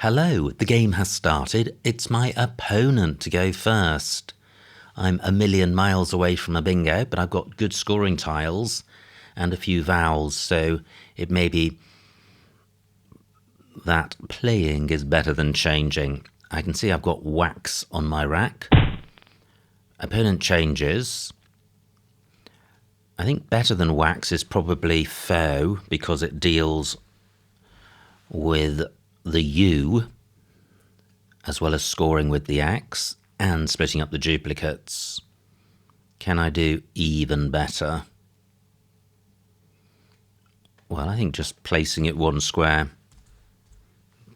Hello, the game has started. It's my opponent to go first. I'm a million miles away from a bingo, but I've got good scoring tiles and a few vowels, so it may be that playing is better than changing. I can see I've got wax on my rack. Opponent changes. I think better than wax is probably faux because it deals with the U as well as scoring with the axe and splitting up the duplicates. Can I do even better? Well, I think just placing it one square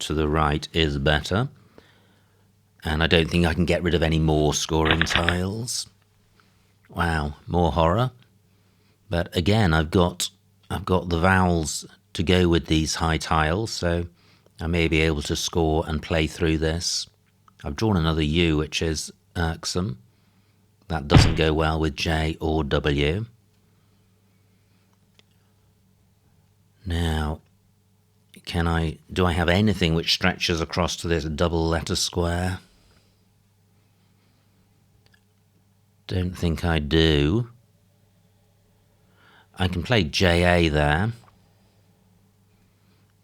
to the right is better. And I don't think I can get rid of any more scoring tiles. Wow, more horror. But again, I've got the vowels to go with these high tiles, so I may be able to score and play through this. I've drawn another U, which is irksome. That doesn't go well with J or W. Now, do I have anything which stretches across to this double letter square? Don't think I do. I can play JA there,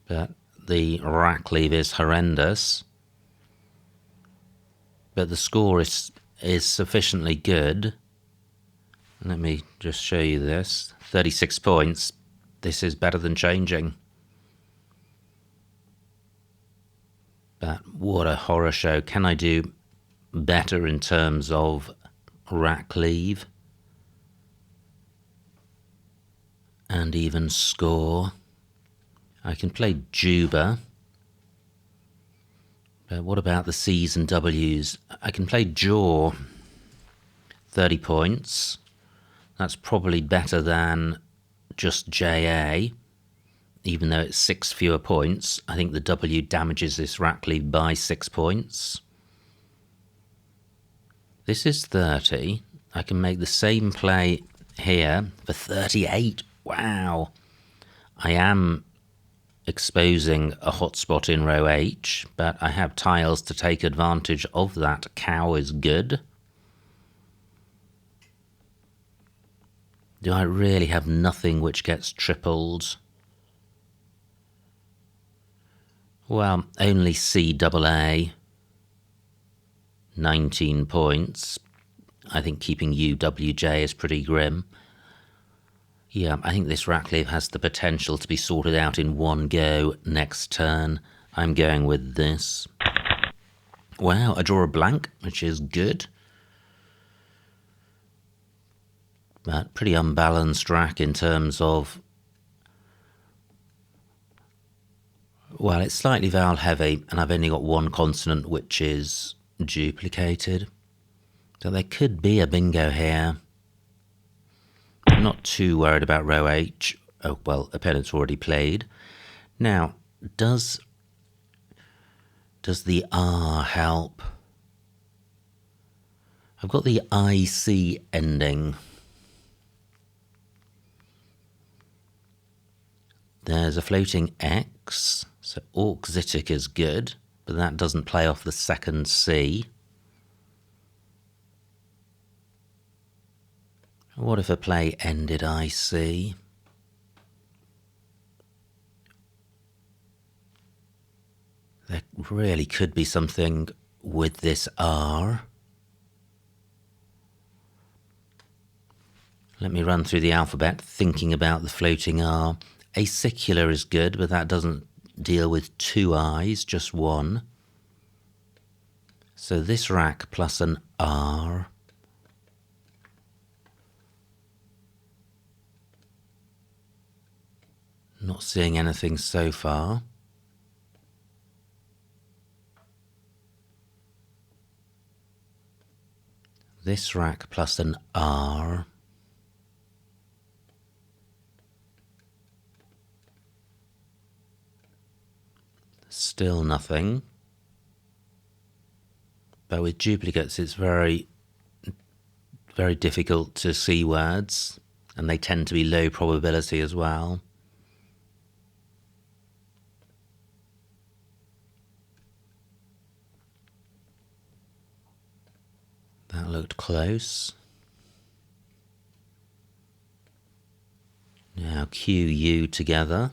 but the rack leave is horrendous. But the score is sufficiently good. Let me just show you this. 36 points. This is better than changing. But what a horror show. Can I do better in terms of rack leave? And even score. I can play Juba. But what about the C's and W's? I can play Jaw. 30 points. That's probably better than just JA. Even though it's 6 fewer points, I think the W damages this rack leave by 6 points. This is 30. I can make the same play here for 38. Wow. I am exposing a hotspot in row H, but I have tiles to take advantage of that. Cow is good. Do I really have nothing which gets tripled? Well, only CAA, 19 points. I think keeping UWJ is pretty grim. Yeah, I think this rack leave has the potential to be sorted out in one go next turn. I'm going with this. Wow, I draw a blank, which is good. But pretty unbalanced rack in terms of... Well, it's slightly vowel heavy, and I've only got one consonant which is duplicated. So there could be a bingo here. I'm not too worried about row H. Oh, well, opponent's already played. Now, does the R help? I've got the IC ending. There's a floating X, so auxilic is good, but that doesn't play off the second C. What if a play ended IC? There really could be something with this R. Let me run through the alphabet, thinking about the floating R. Acicular is good, but that doesn't deal with two I's, just one. So this rack plus an R. Not seeing anything so far. This rack plus an R. Still nothing. But with duplicates it's very difficult to see words, and they tend to be low probability as well. That looked close. Now QU together.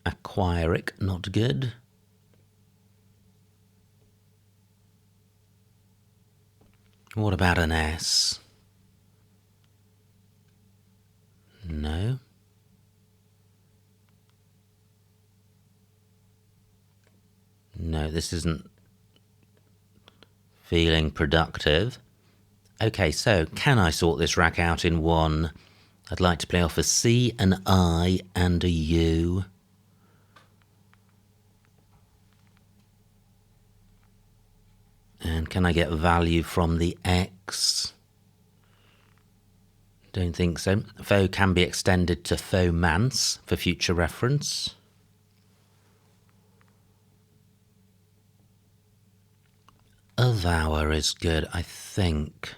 Aquaric, not good. What about an S? No. No, this isn't feeling productive. Okay, so can I sort this rack out in one? I'd like to play off a C, an I, and a U. And can I get value from the X? Don't think so. Faux can be extended to faux manse for future reference. Avour is good, I think.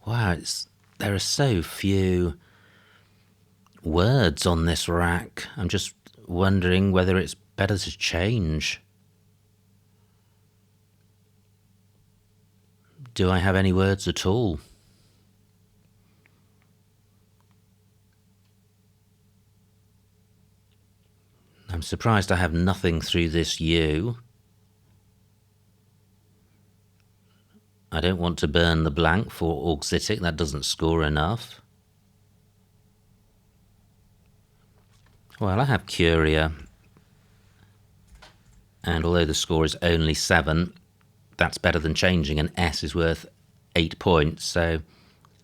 Wow, there are so few words on this rack. I'm just wondering whether it's better to change. Do I have any words at all? I'm surprised I have nothing through this U. I don't want to burn the blank for auxitic, that doesn't score enough. Well, I have curia, and although the score is only 7, that's better than changing, and S is worth 8 points, so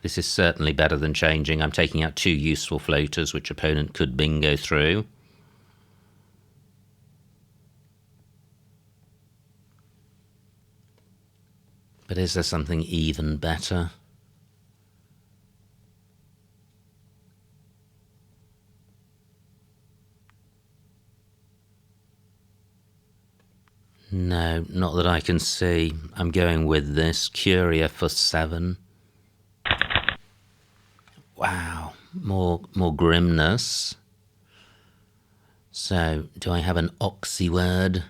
this is certainly better than changing. I'm taking out 2 useful floaters, which opponent could bingo through. But is there something even better? No, not that I can see. I'm going with this. Curia for 7. Wow, more grimness. So, do I have an oxy word?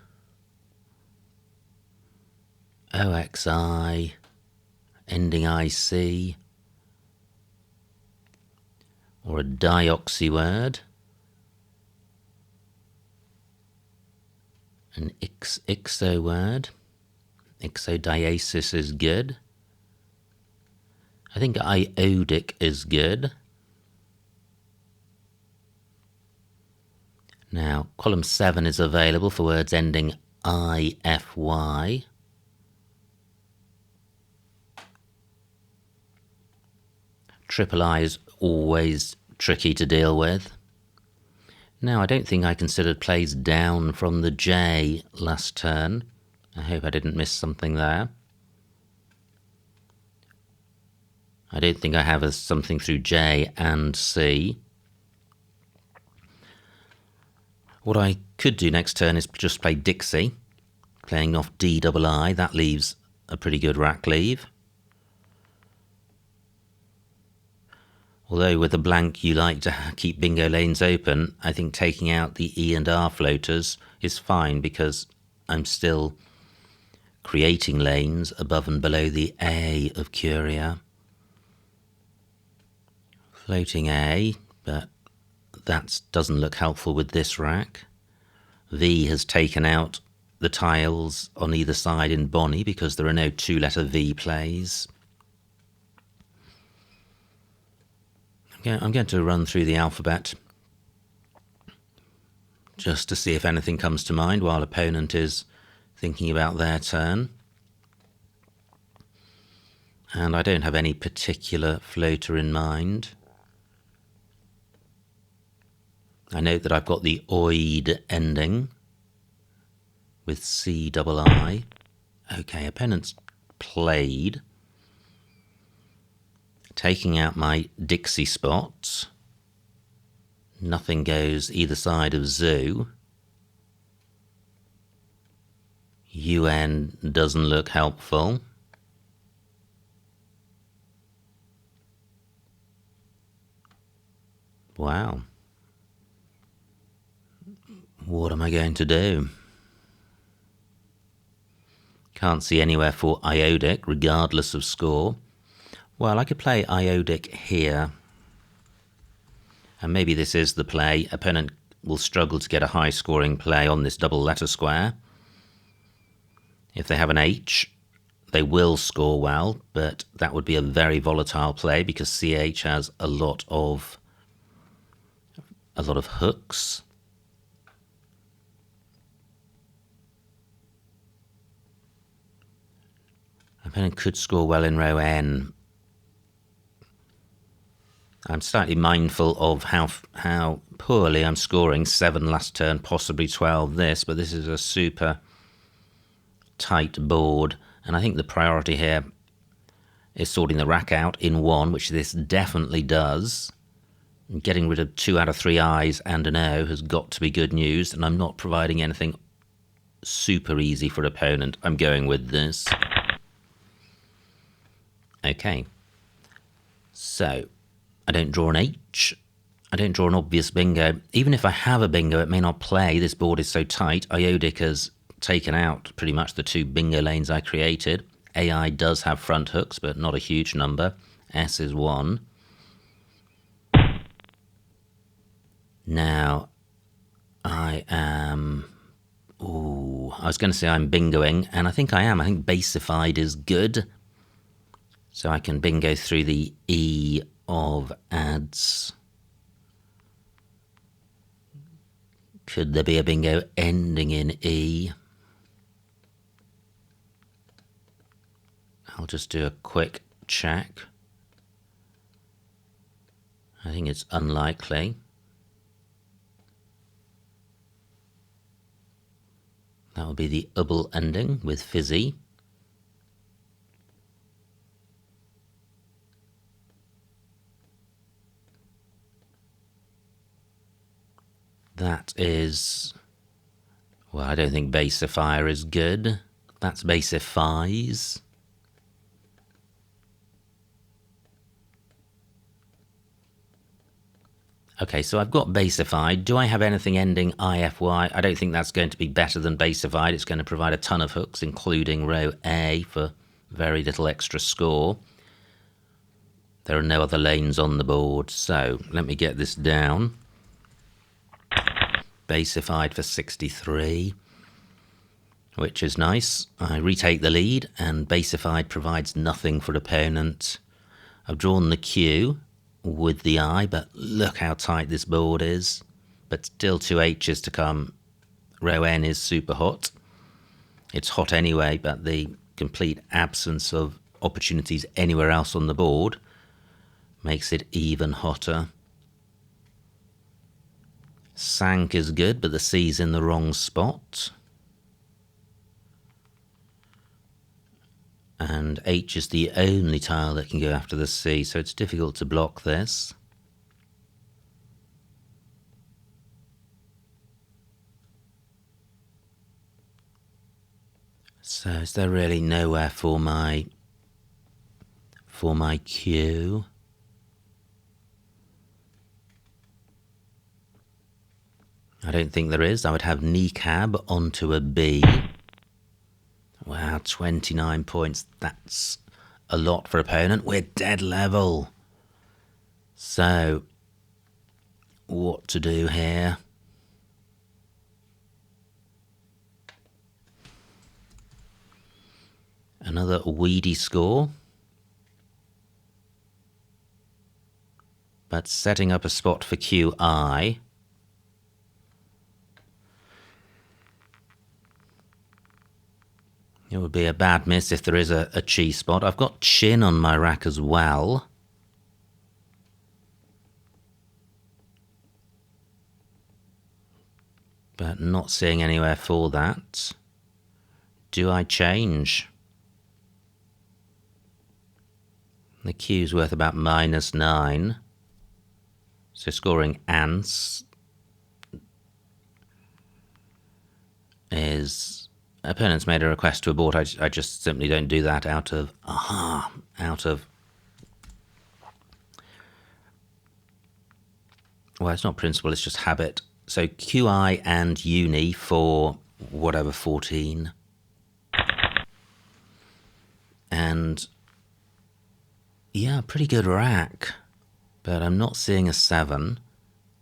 OXI, ending IC, or a dioxy word? An ixo word. Ixodiasis is good. I think iodic is good. Now, column 7 is available for words ending IFY. Triple I is always tricky to deal with. Now, I don't think I considered plays down from the J last turn. I hope I didn't miss something there. I don't think I have something through J and C. What I could do next turn is just play Dixie, playing off DII. That leaves a pretty good rack leave. Although with a blank you like to keep bingo lanes open, I think taking out the E and R floaters is fine because I'm still creating lanes above and below the A of curia. Floating A, but that doesn't look helpful with this rack. V has taken out the tiles on either side in Bonnie because there are no 2-letter V plays. I'm going to run through the alphabet just to see if anything comes to mind while opponent is thinking about their turn. And I don't have any particular floater in mind. I note that I've got the oid ending with CII. Okay, opponent's played. Taking out my Dixie spots. Nothing goes either side of zoo. UN doesn't look helpful. Wow. What am I going to do? Can't see anywhere for Iodic, regardless of score. Well, I could play Iodic here. And maybe this is the play. Opponent will struggle to get a high-scoring play on this double letter square. If they have an H, they will score well, but that would be a very volatile play because CH has a lot of hooks. Opponent could score well in row N. I'm slightly mindful of how poorly I'm scoring. 7 last turn, possibly 12 this, but this is a super tight board, and I think the priority here is sorting the rack out in 1, which this definitely does. Getting rid of 2 out of 3 I's and an O has got to be good news, and I'm not providing anything super easy for opponent. I'm going with this. Okay, so I don't draw an H. I don't draw an obvious bingo. Even if I have a bingo, it may not play. This board is so tight. Iodic has taken out pretty much the 2 bingo lanes I created. AI does have front hooks, but not a huge number. S is 1. Now, I am... Ooh, I was going to say I'm bingoing, and I think I am. I think basified is good. So I can bingo through the E of adds. Could there be a bingo ending in E? I'll just do a quick check. I think it's unlikely. That will be the ubble ending with fizzy. That is... Well, I don't think basifier is good. That's basifies. Okay, so I've got basified. Do I have anything ending IFY? I don't think that's going to be better than basified. It's going to provide a ton of hooks, including row A, for very little extra score. There are no other lanes on the board, so let me get this down. Basified for 63, which is nice. I retake the lead, and basified provides nothing for opponent. I've drawn the Q with the I, but look how tight this board is. But still 2 H's to come. Row N is super hot. It's hot anyway, but the complete absence of opportunities anywhere else on the board makes it even hotter. Sank is good, but the C's in the wrong spot. And H is the only tile that can go after the C, so it's difficult to block this. So is there really nowhere for my Q? I don't think there is. I would have kneecab onto a B. Wow, 29 points. That's a lot for opponent. We're dead level. So, what to do here? Another weedy score. But setting up a spot for QI. It would be a bad miss if there is a chi spot. I've got chin on my rack as well. But not seeing anywhere for that. Do I change? The Q's worth about -9. So scoring ants is... Opponents made a request to abort. I just simply don't do that out of... Well, it's not principle, it's just habit. So QI and uni for whatever, 14. And yeah, pretty good rack, but I'm not seeing a 7,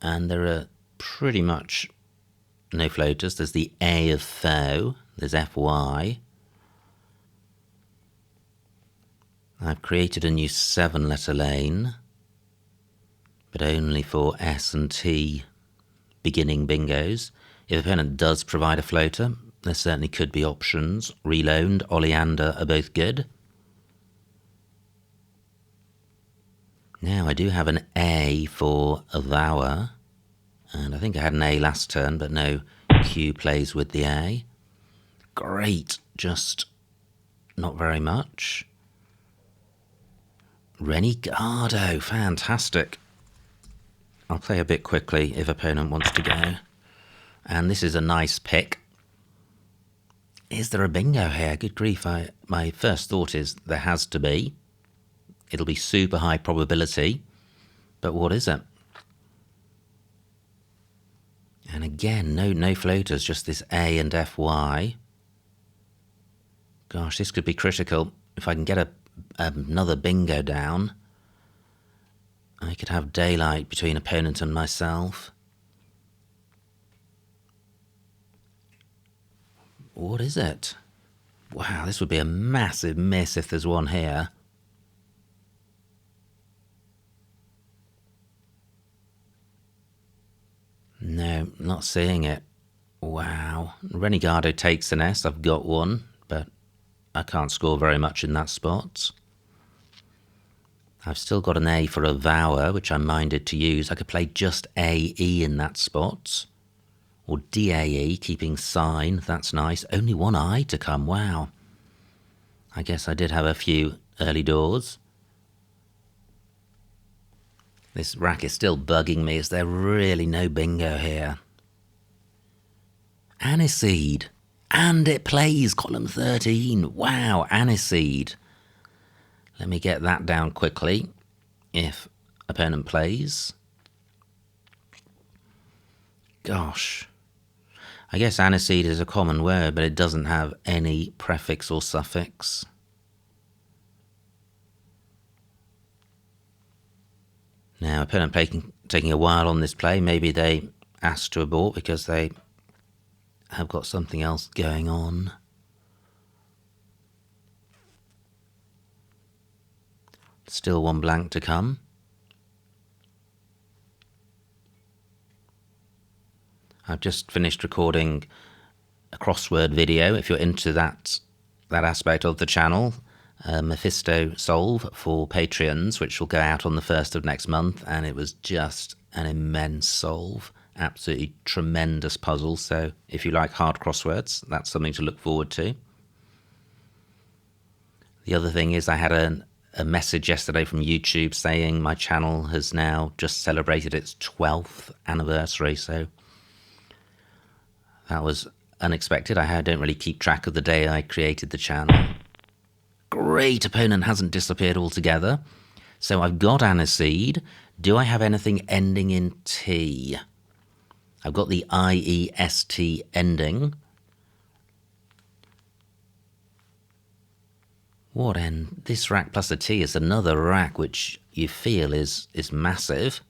and there are pretty much no floaters. There's the A of foe, there's FY. I've created a new 7-letter lane, but only for S and T beginning bingos. If the opponent does provide a floater, there certainly could be options. Reload, Oleander are both good. Now I do have an A for Avower, and I think I had an A last turn, but no, Q plays with the A. Great, just not very much. Renegado, fantastic. I'll play a bit quickly if opponent wants to go. And this is a nice pick. Is there a bingo here? Good grief, my first thought is there has to be. It'll be super high probability, but what is it? And again, no floaters, just this A and FY. Gosh, this could be critical. If I can get another bingo down, I could have daylight between opponent and myself. What is it? Wow, this would be a massive miss if there's one here. No, not seeing it. Wow. Renegado takes an S. I've got one, but I can't score very much in that spot. I've still got an A for Avower, which I'm minded to use. I could play just AE in that spot. Or DAE, keeping sign. That's nice. Only one I to come. Wow. I guess I did have a few early doors. This rack is still bugging me. Is there really no bingo here? Aniseed. And it plays column 13. Wow, Aniseed. Let me get that down quickly. If opponent plays. Gosh. I guess aniseed is a common word, but it doesn't have any prefix or suffix. Now, opponent taking a while on this play. Maybe they asked to abort because they have got something else going on. Still one blank to come. I've just finished recording a crossword video. If you're into that aspect of the channel, Mephisto Solve for Patreons, which will go out on the 1st of next month, and it was just an immense solve. Absolutely tremendous puzzle. So if you like hard crosswords, that's something to look forward to. The other thing is I had a message yesterday from YouTube saying my channel has now just celebrated its 12th anniversary, so that was unexpected. I don't really keep track of the day I created the channel. Great, opponent hasn't disappeared altogether. So I've got aniseed. Do I have anything ending in T? I've got the IEST ending. What end? This rack plus a T is another rack which you feel is massive.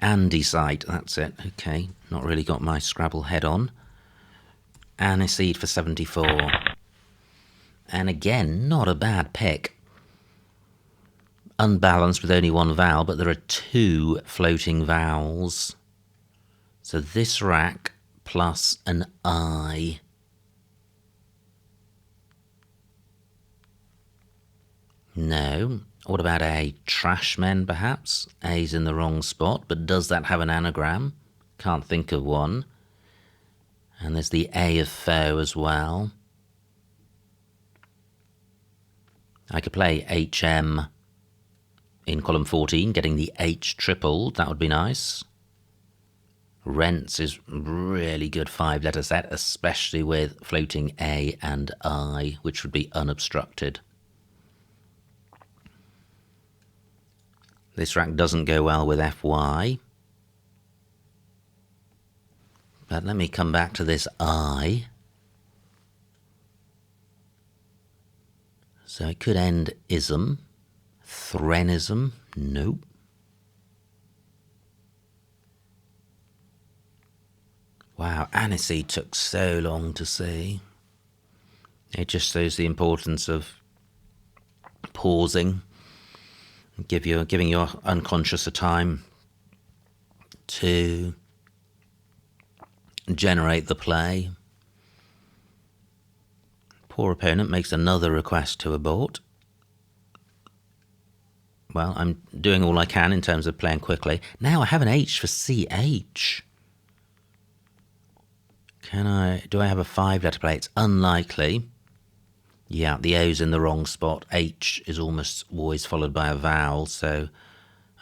Andesite, that's it. Okay, not really got my Scrabble head on. Aniseed for 74. And again, not a bad pick. Unbalanced with only one vowel, but there are 2 floating vowels. So this rack plus an I. No. What about a trashmen, perhaps? A's in the wrong spot, but does that have an anagram? Can't think of one. And there's the A of foe as well. I could play HM in column 14, getting the H tripled. That would be nice. Rents is really good 5-letter set, especially with floating A and I, which would be unobstructed. This rack doesn't go well with FY. But let me come back to this I. So it could end ism, threnism, nope. Wow, aniseed took so long to see. It just shows the importance of pausing, giving your unconscious a time to generate the play. Poor opponent makes another request to abort. Well, I'm doing all I can in terms of playing quickly. Now I have an H for CH. Do I have a 5-letter play? It's unlikely. Yeah, the O's in the wrong spot. H is almost always followed by a vowel, so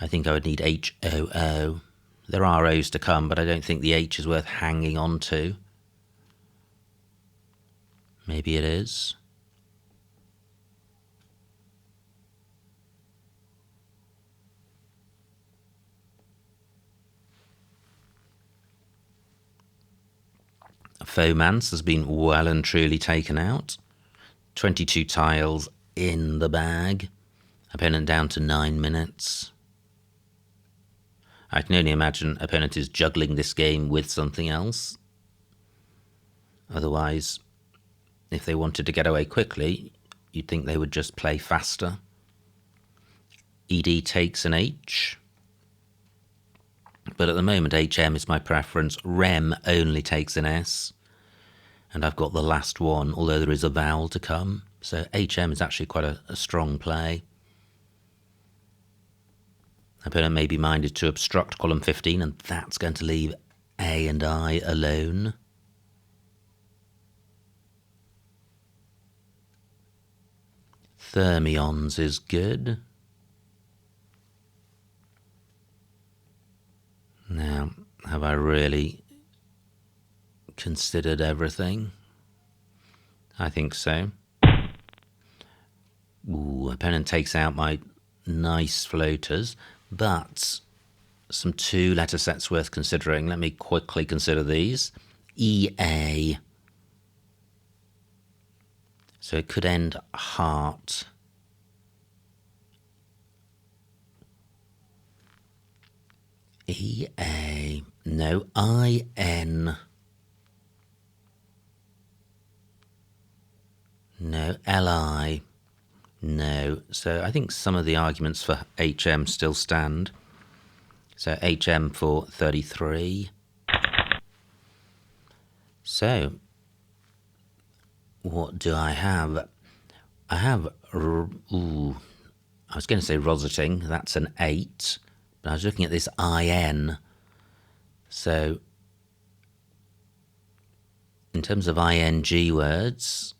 I think I would need H-O-O. There are O's to come, but I don't think the H is worth hanging on to. Maybe it is. Fomance has been well and truly taken out. 22 tiles in the bag. Opponent down to 9 minutes. I can only imagine opponent is juggling this game with something else. Otherwise, if they wanted to get away quickly, you'd think they would just play faster. ED takes an H. But at the moment, HM is my preference. Rem only takes an S. And I've got the last one, although there is a vowel to come. So HM is actually quite a strong play. Opponent may be minded to obstruct column 15, and that's going to leave A and I alone. Thermions is good. Now, have I really considered everything? I think so. Ooh, opponent takes out my nice floaters, but some 2-letter sets worth considering. Let me quickly consider these. EA. So it could end heart. EA. No, IN. No, LI. No. So I think some of the arguments for HM still stand. So HM for 33. So what do I have? I have, I was going to say roseting. That's an 8. But I was looking at this IN. So in terms of ING words,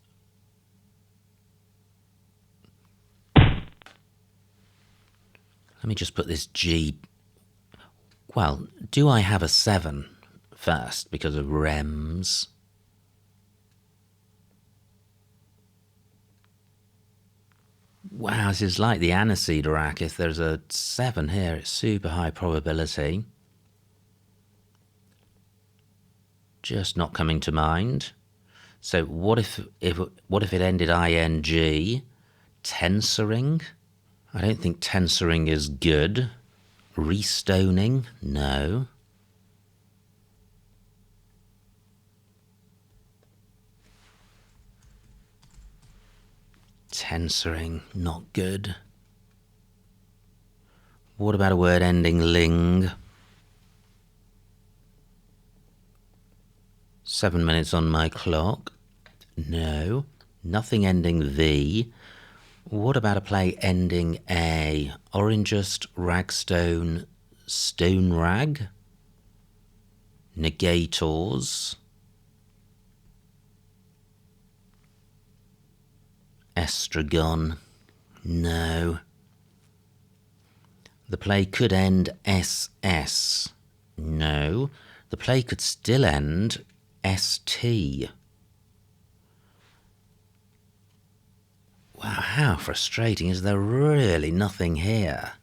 let me just put this G. Well, do I have a 7 first because of REMS? Wow, this is like the aniseed rack. If there's a 7 here, it's super high probability. Just not coming to mind. So what if it ended ing? Tensoring? I don't think tensoring is good. Restoning? No. Tensoring, not good. What about a word ending ling? 7 minutes on my clock. No. Nothing ending V. What about a play ending A? Orangest, ragstone, stone rag? Negators. Estragon. No. The play could end SS. No. The play could still end ST. Wow, how frustrating. Is there really nothing here?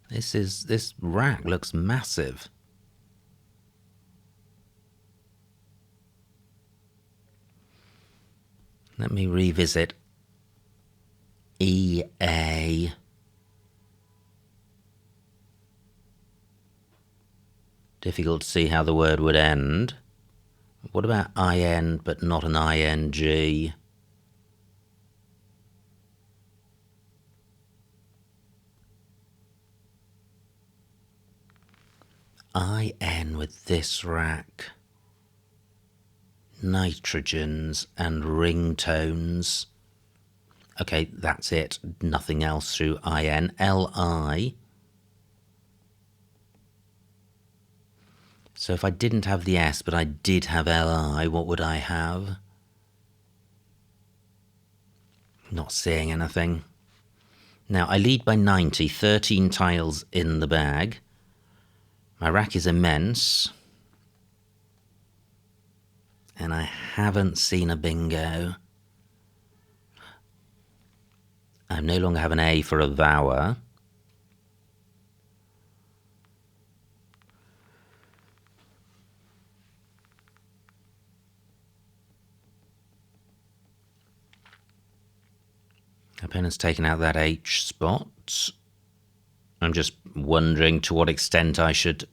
This rack looks massive. Let me revisit IA. Difficult to see how the word would end. What about IN but not an ING? IN with this rack. Nitrogens and ringtones. Okay, that's it. Nothing else through IN. LI. So if I didn't have the S, but I did have LI, what would I have? Not seeing anything. Now, I lead by 90, 13 tiles in the bag. My rack is immense. And I haven't seen a bingo. I no longer have an A for Avower. Opponent's taken out that H spot. I'm just wondering to what extent I should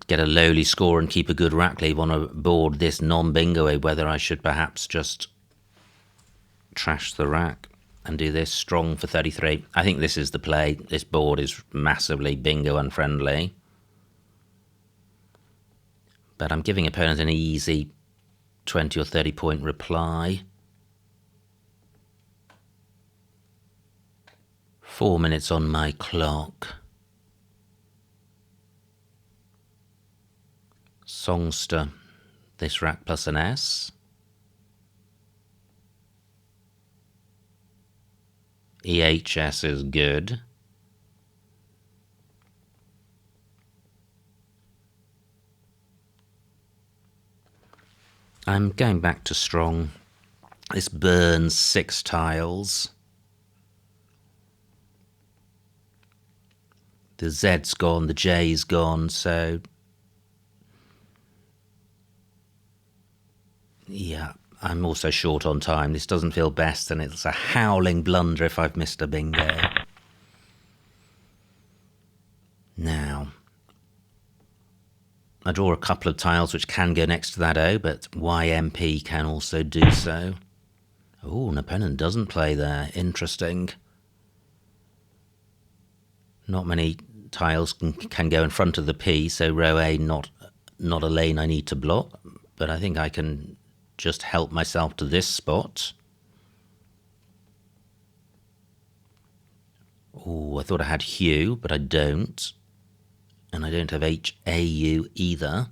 get a lowly score and keep a good rack leave on a board this non-bingo, whether I should perhaps just trash the rack and do this strong for 33. I think this is the play. This board is massively bingo unfriendly. But I'm giving opponent an easy 20 or 30 point reply. 4 minutes on my clock. Songster, this rack plus an S. EHS is good. I'm going back to strong. This burns 6 tiles. The Z's gone, the J's gone, so yeah, I'm also short on time. This doesn't feel best, and it's a howling blunder if I've missed a bingo. Now, I draw a couple of tiles which can go next to that O, but YMP can also do so. Oh, an opponent doesn't play there. Interesting. Not many tiles can go in front of the P, so row A not a lane I need to block, but I think I can just help myself to this spot. Oh, I thought I had Hugh, but I don't. And I don't have HAU either.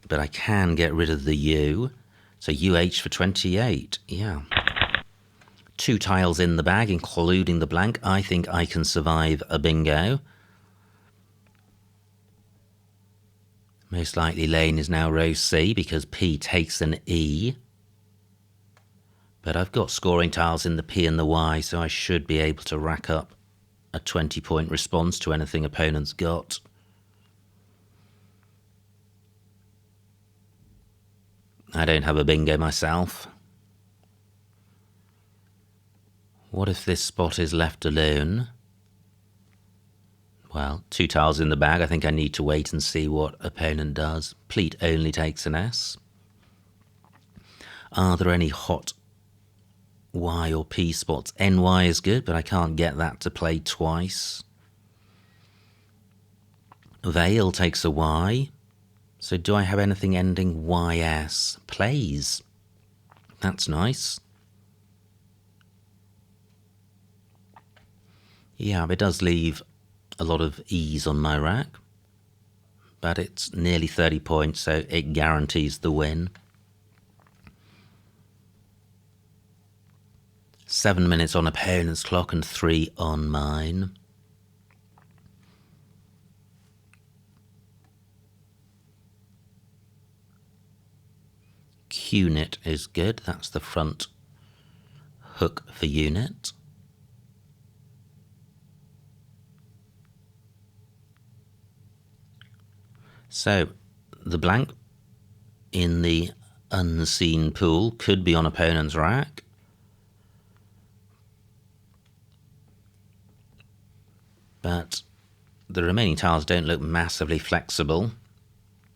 But I can get rid of the U. So UH for 28, yeah. 2 tiles in the bag, including the blank. I think I can survive a bingo. Most likely lane is now row C because P takes an E. But I've got scoring tiles in the P and the Y, so I should be able to rack up a 20-point response to anything opponent's got. I don't have a bingo myself. What if this spot is left alone? Well, 2 tiles in the bag. I think I need to wait and see what opponent does. Pleat only takes an S. Are there any hot Y or P spots? NY is good, but I can't get that to play twice. Veil takes a Y. So do I have anything ending YS? Plays. That's nice. Yeah, it does leave a lot of ease on my rack. But it's nearly 30 points, so it guarantees the win. 7 minutes on opponent's clock and 3 on mine. Qnit is good. That's the front hook for unit. So the blank in the unseen pool. Could be on opponent's rack. But the remaining tiles don't look massively flexible.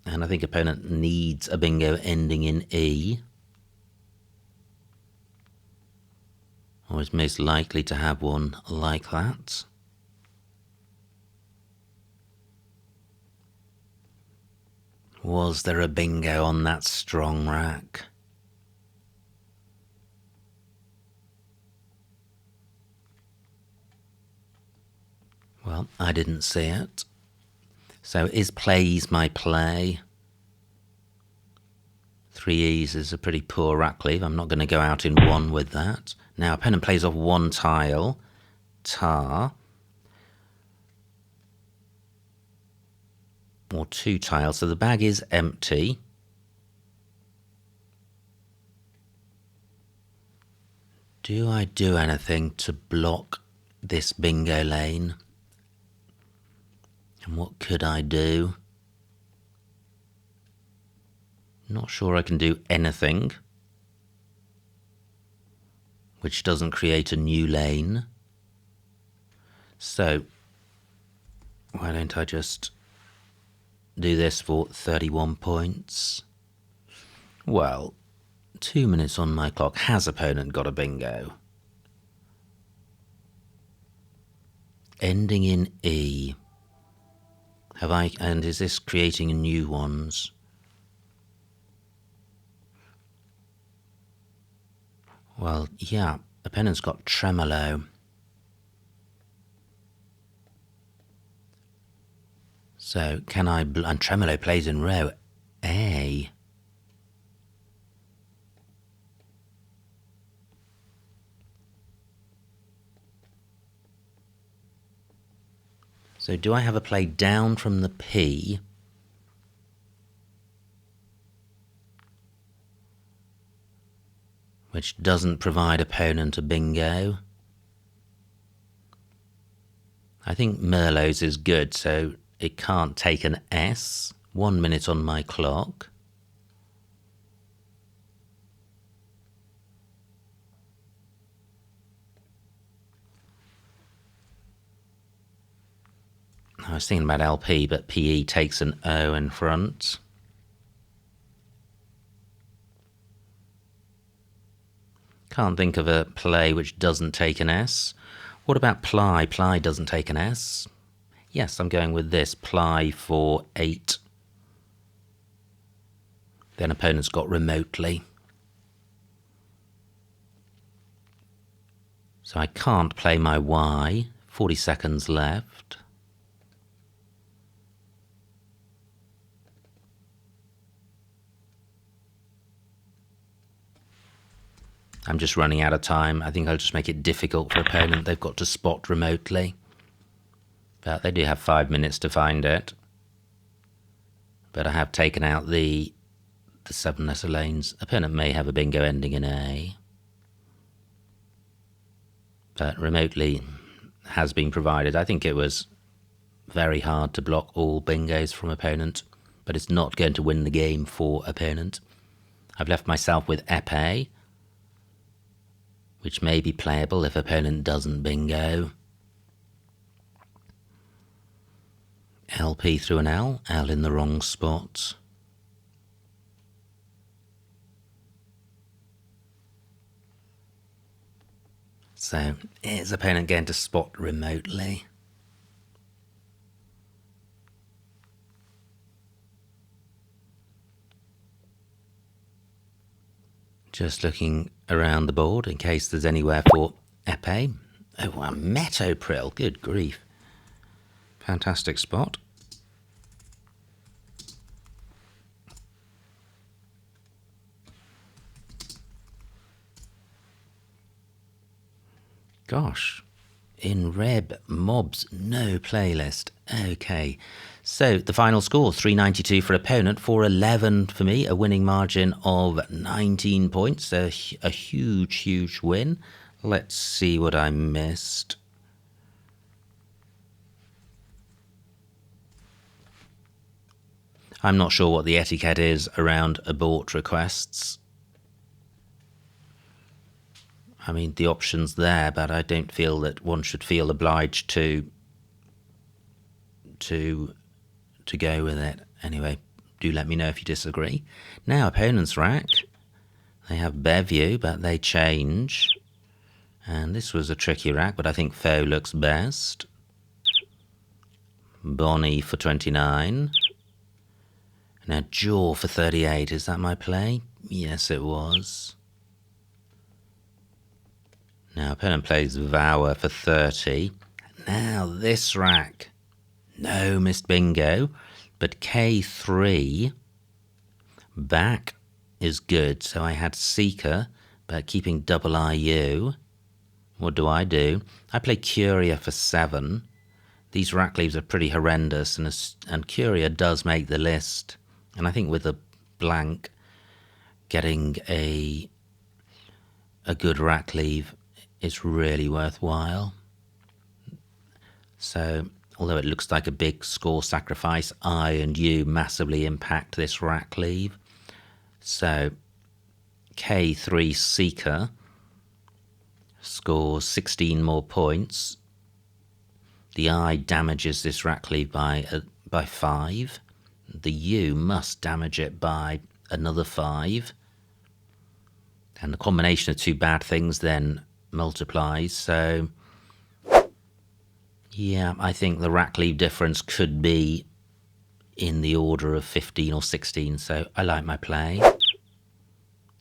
And I think opponent needs a bingo ending in E. Or is most likely to have one like that. Was there a bingo on that strong rack? Well, I didn't see it. So is plays my play? 3 E's is a pretty poor rack leave. I'm not going to go out in one with that. Now, opponent plays off one tile. Tar. Or 2 tiles. So the bag is empty. Do I do anything to block this bingo lane? And what could I do? Not sure I can do anything which doesn't create a new lane. So why don't I just do this for 31 points? Well, 2 minutes on my clock. Has opponent got a bingo? Ending in E. Have I, and is this creating new ones? Well, yeah, opponent's got tremolo. So can I, and tremolo plays in row A. So do I have a play down from the P? Which doesn't provide opponent a bingo. I think Merlot's is good, so it can't take an S. 1 minute on my clock. I was thinking about LP, but PE takes an O in front. Can't think of a play which doesn't take an S. What about ply? Ply doesn't take an S. Yes, I'm going with this. Ply for 8. Then opponent's got remotely. So I can't play my Y. 40 seconds left. I'm just running out of time. I think I'll just make it difficult for opponent. They've got to spot remotely. But they do have 5 minutes to find it. But I have taken out the 7-letter lanes. Opponent may have a bingo ending in A. But remotely has been provided. I think it was very hard to block all bingos from opponent. But it's not going to win the game for opponent. I've left myself with épée, which may be playable if opponent doesn't bingo. LP through an L in the wrong spot. So, is opponent going to spot remotely? Just looking around the board in case there's anywhere for épée. Oh, a Metopril, good grief. Fantastic spot. Gosh, in Reb Mobs, no playlist. Okay, so the final score, 392 for opponent, 411 for me, a winning margin of 19 points, a huge, huge win. Let's see what I missed. I'm not sure what the etiquette is around abort requests. I mean, the option's there, but I don't feel that one should feel obliged to go with it. Anyway, do let me know if you disagree. Now, opponent's rack. They have Beview, but they change. And this was a tricky rack, but I think Foe looks best. Bonnie for 29. Now, Jaw for 38. Is that my play? Yes, it was. Now, opponent plays Vower for 30. Now, this rack. No missed bingo, but K3 back is good. So I had Seeker, but keeping double IU. What do? I play Curia for 7. These rack leaves are pretty horrendous, and Curia does make the list. And I think with a blank, getting a good rack leave is really worthwhile. So, although it looks like a big score sacrifice, I and U massively impact this rack leave. So, K3 Seeker scores 16 more points. The I damages this rack leave by 5. The U must damage it by another 5. And the combination of two bad things then multiplies. So, yeah, I think the rack leave difference could be in the order of 15 or 16. So I like my play.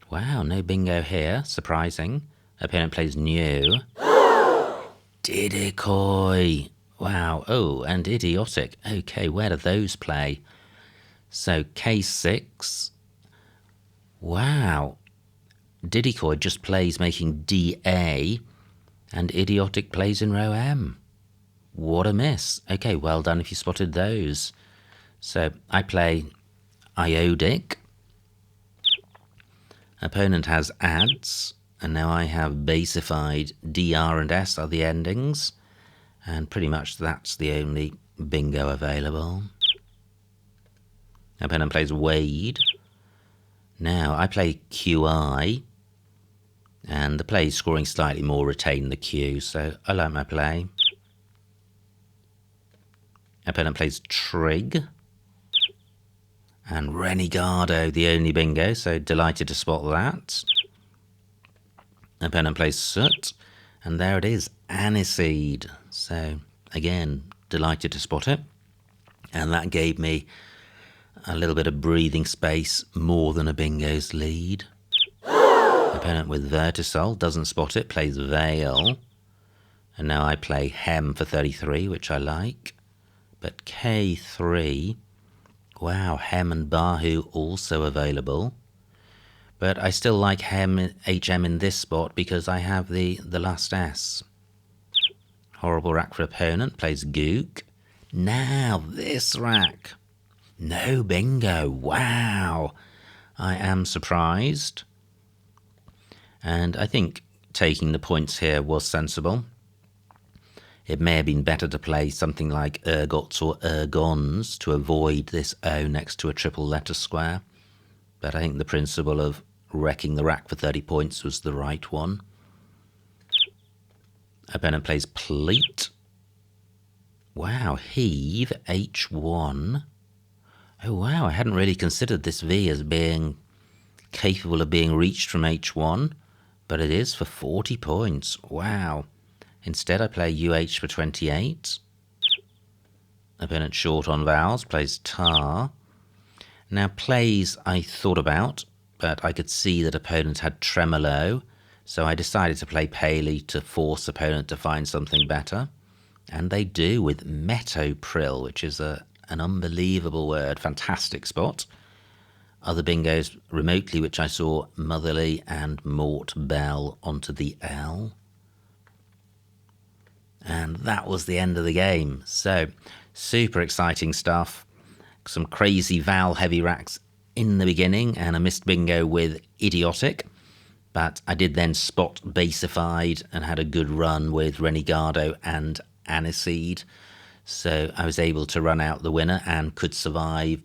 Wow, no bingo here. Surprising. Opponent plays New. Didicoy. Wow. Oh, and Idiotic. Okay, where do those play? So K6. Wow. Didicoy just plays making DA, and Idiotic plays in row M. What a miss. Okay, well done if you spotted those. So I play Iodic. Opponent has Ads, and now I have Basified. DR and S are the endings, and pretty much that's the only bingo available. Opponent plays Wade. Now I play QI, and the play scoring slightly more retain the Q, so I like my play. Opponent plays Trig, and Renegado, the only bingo, so delighted to spot that. Opponent plays Soot, and there it is, Aniseed. So again, delighted to spot it, and that gave me a little bit of breathing space, more than a bingo's lead. Opponent with Vertisol doesn't spot it, plays Veil, and now I play Hem for 33, which I like. But K3, wow, Hem and Bahu also available. But I still like HM in this spot because I have the last S. Horrible rack for opponent, plays Gook. Now this rack. No bingo, wow. I am surprised. And I think taking the points here was sensible. It may have been better to play something like ergots or ergons to avoid this O next to a triple letter square. But I think the principle of wrecking the rack for 30 points was the right one. Opponent plays Pleat. Wow, Heave, H1. Oh wow, I hadn't really considered this V as being capable of being reached from H1, but it is for 40 points. Wow. Instead I play UH for 28. Opponent short on vowels, plays Tar. Now plays I thought about, but I could see that opponent had Tremolo, so I decided to play Paley to force opponent to find something better. And they do with Metopril, which is an unbelievable word, fantastic spot. Other bingos remotely, which I saw Motherly and Mort Bell onto the L. And that was the end of the game. So, super exciting stuff. Some crazy vowel heavy racks in the beginning and a missed bingo with Idiotic. But I did then spot Basified and had a good run with Renegado and Aniseed. So I was able to run out the winner and could survive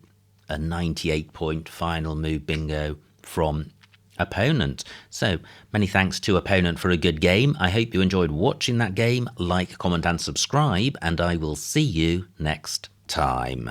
a 98-point final move bingo from opponent. So many thanks to opponent for a good game. I hope you enjoyed watching that game. Like, comment and subscribe, and I will see you next time.